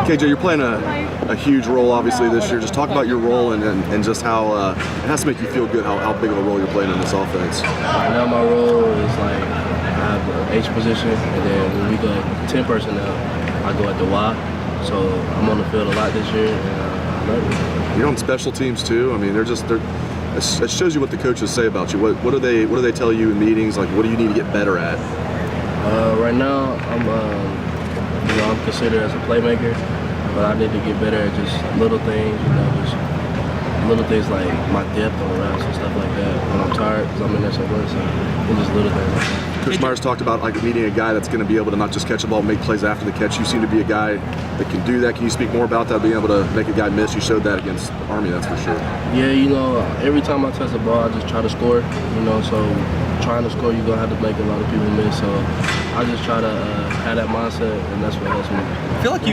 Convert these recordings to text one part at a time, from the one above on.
KJ, you're playing a huge role obviously this year. Just talk about your role and just how it has to make you feel good how big of a role you're playing in this offense. Right now my role is like I have an H position, and then when we go 10 personnel, I go at the Y. So I'm on the field a lot this year, and I love it. You're on special teams too. I mean, it shows you what the coaches say about you. What do they tell you in meetings? Like, what do you need to get better at? Right now, I'm considered as a playmaker, but I need to get better at just little things. Just little things like my depth on the routes and stuff like that. When I'm tired, because I'm in there so much, and just little things. Coach Myers talked about like needing a guy that's going to be able to not just catch the ball, make plays after the catch. You seem to be a guy that can do that. Can you speak more about that, being able to make a guy miss? You showed that against Army, that's for sure. Yeah, every time I touch the ball, I just try to score. So trying to score, you're going to have to make a lot of people miss. So I just try to have that mindset, and that's what helps me. I feel like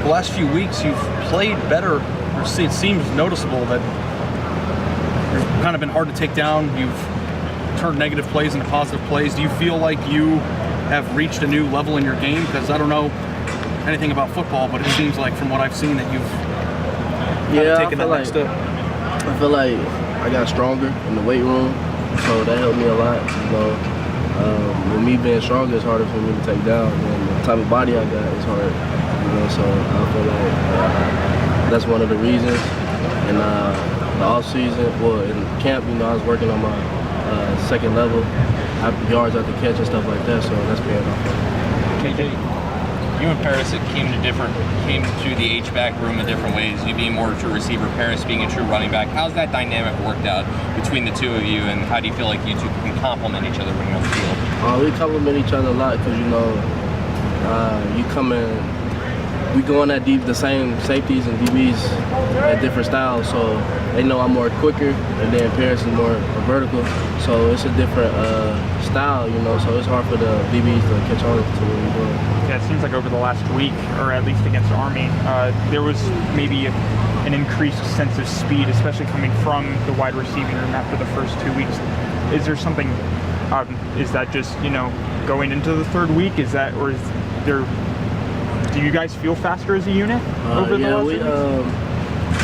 the last few weeks, you've played better. It seems noticeable that you've kind of been hard to take down. You've turned negative plays into positive plays. Do you feel like you have reached a new level in your game? Because I don't know anything about football, but it seems like from what I've seen that you've taken that next step. I feel like I got stronger in the weight room, so that helped me a lot. With me being stronger, it's harder for me to take down, and the type of body I got is hard. So I feel like that's one of the reasons. And the off season, in camp, I was working on my second level, yards at the catch and stuff like that, so that's paying off. KJ, you and Paris came to the H-back room in different ways. You being more a true receiver, Paris being a true running back. How's that dynamic worked out between the two of you, and how do you feel like you two can complement each other when you're on the field? We complement each other a lot because, you come in, we go on that deep, the same safeties and DBs at different styles, so they know I'm more quicker, and then Paris is more vertical, so it's a different style, so it's hard for the DBs to catch on to what we're doing. Yeah, it seems like over the last week, or at least against Army, there was maybe an increased sense of speed, especially coming from the wide receiving room after the first 2 weeks. Is there something, is that just, going into the third week, or is there, do you guys feel faster as a unit over the last 2 weeks?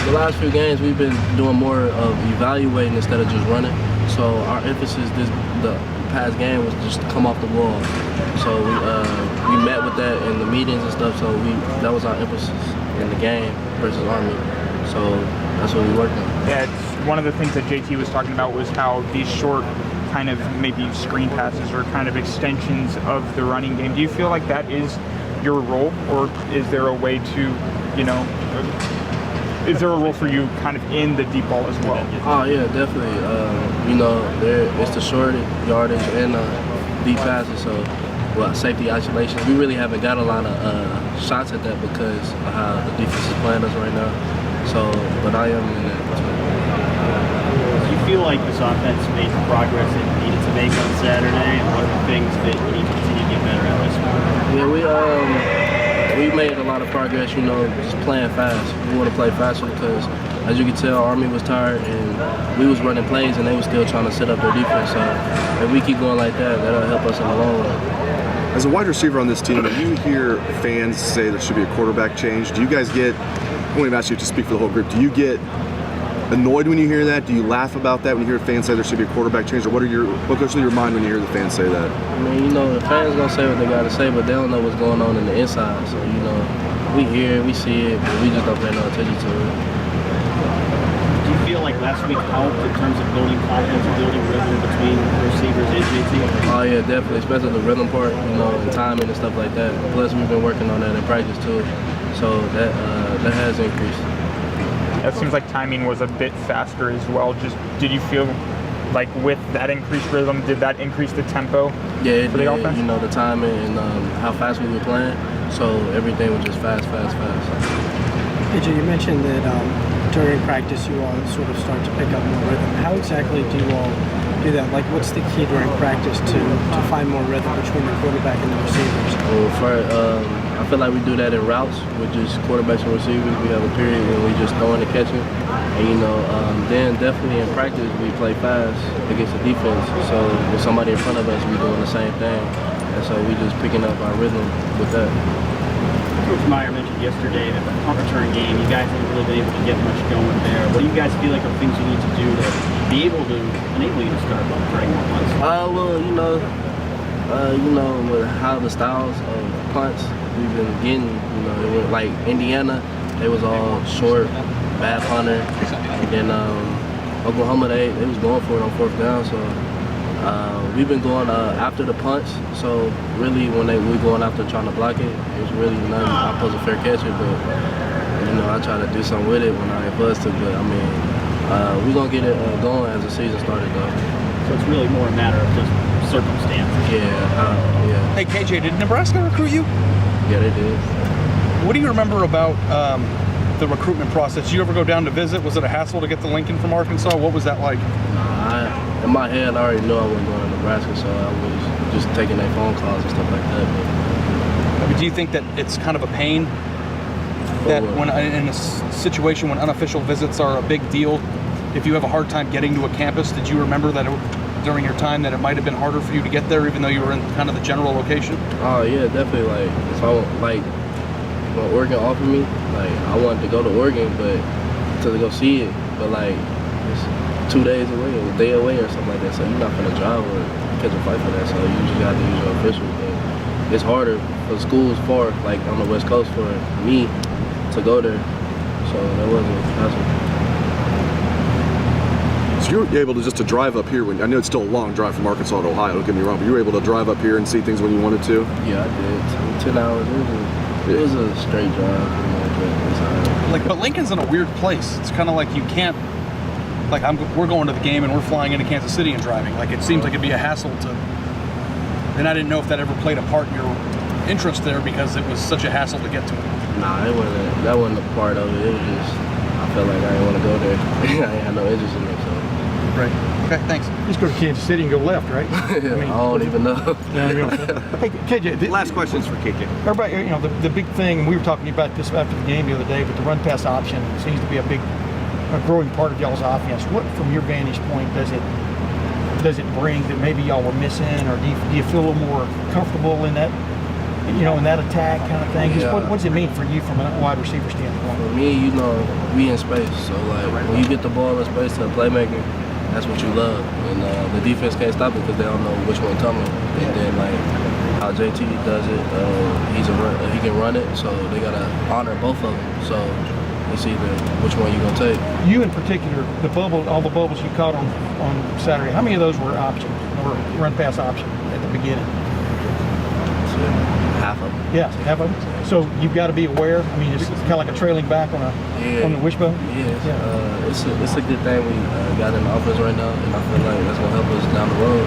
The last few games we've been doing more of evaluating instead of just running. So our emphasis the past game was just to come off the ball. So we met with that in the meetings and stuff. So that was our emphasis in the game versus Army. So that's what we worked on. Yeah, it's one of the things that JT was talking about was how these short kind of maybe screen passes are kind of extensions of the running game. Do you feel like that is your role, or is there a way to, is there a role for you kind of in the deep ball as well? Oh yeah, definitely. It's the short yardage and deep passes. So, safety isolation. We really haven't got a lot of shots at that because of how the defense is playing us right now. So, but I am in that too. Do you feel like this offense made the progress it needed to make on Saturday, and what are the things that you need to continue to get better at this week? Yeah, we made a lot of progress, just playing fast. We want to play faster because, as you can tell, Army was tired and we was running plays and they were still trying to set up their defense. So if we keep going like that, that'll help us in the long run. As a wide receiver on this team, when you hear fans say there should be a quarterback change, do you guys get, I won't even ask you to speak for the whole group, do you get annoyed when you hear that? Do you laugh about that when you hear fans say there should be a quarterback change? Or what goes through your mind when you hear the fans say that? I mean, the fans gonna say what they gotta say, but they don't know what's going on in the inside. So, we hear it, we see it, but we just don't pay no attention to it. Do you feel like last week helped in terms of building confidence and building rhythm between receivers and JT? Oh yeah, definitely, especially the rhythm part, and timing and stuff like that. Plus, we've been working on that in practice too, so that has increased. It seems like timing was a bit faster as well. Just did you feel like with that increased rhythm, did that increase the tempo for the offense? The timing and how fast we were playing. So everything was just fast. KJ, you mentioned that during practice you all sort of start to pick up more rhythm. How exactly do you all do that? Like, what's the key during practice to find more rhythm between the quarterback and the receivers? Well, I feel like we do that in routes with just quarterbacks and receivers. We have a period where we just throwing and catching. And, then definitely in practice we play fast against the defense. So with somebody in front of us, we're doing the same thing. And so we just picking up our rhythm with that. Coach Meyer mentioned yesterday that the punt return game, you guys haven't really been able to get much going there. What do you guys feel like are things you need to do to be able to enable you to start returning more punts? Well, with how the styles of punts we've been getting, it went like Indiana, they was all short, bad punter, and then Oklahoma, they was going for it on 4th down, so we've been going after the punts, so really when we're going after trying to block it, it's really nothing. I'm supposed to fair catch it, but I try to do something with it when I ain't supposed to, but I mean, we're going to get it going as the season started though. So it's really more a matter of just circumstance. Yeah. Hey, KJ, did Nebraska recruit you? Yeah, they did. What do you remember about the recruitment process? Did you ever go down to visit? Was it a hassle to get the Lincoln from Arkansas? What was that like? In my head, I already knew I wasn't going to Nebraska, so I was just taking their phone calls and stuff like that. But do you think that it's kind of a pain that when in a situation when unofficial visits are a big deal, if you have a hard time getting to a campus, did you remember that during your time that it might have been harder for you to get there even though you were in kind of the general location? Oh yeah, definitely. Like if I when Oregon offered me, like I wanted to go to Oregon, but to go see it, but like it's 2 days away, or a day away, or something like that. So you're not gonna drive or catch a flight for that. So you just got to use your officials. But it's harder for schools far, like on the West Coast, for me to go there. So that wasn't a hassle. So you were able to just to drive up here when I know it's still a long drive from Arkansas to Ohio. Don't get me wrong, but you were able to drive up here and see things when you wanted to. Yeah, I did. 10 hours. It was a straight drive. But Lincoln's in a weird place. It's kind of like you can't. Like we're going to the game and we're flying into Kansas City and driving. Like it seems like it'd be a hassle to. And I didn't know if that ever played a part in your interest there because it was such a hassle to get to it. Nah, that wasn't a part of it. It was just I felt like I didn't want to go there. I ain't had no interest in it. So. Right. Okay, thanks. Just go to Kansas City and go left, right? I don't even know. Hey, KJ. Last questions for KJ. Everybody, the big thing, and we were talking about this after the game the other day, but the run pass option seems to be a growing part of y'all's offense. What, from your vantage point, does it bring that maybe y'all were missing, or do you feel a little more comfortable in that, in that attack kind of thing? Yeah. What does it mean for you from a wide receiver standpoint? For me, we in space, so like when you get the ball in space to a playmaker, that's what you love, and the defense can't stop it because they don't know which one coming. And then like how JT does it, he can run it, so they gotta honor both of them. So it's either which one you gonna take. You in particular, all the bubbles you caught on Saturday, how many of those were options, or run pass option at the beginning? So, half of them. Yeah, half of them. So you've got to be aware. I mean, it's kind of like a trailing back on the wishbone. Yeah, it's a good thing we got in the offense right now, and I feel like that's gonna help us down the road.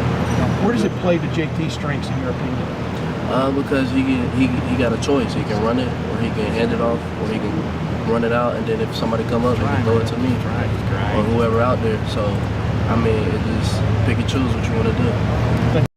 Where does it play to JT's strengths, in your opinion? Because he got a choice. He can run it, or he can hand it off, or he can run it out, and then if somebody come up, he can throw it to me or whoever out there. So I mean, it just pick and choose what you want to do.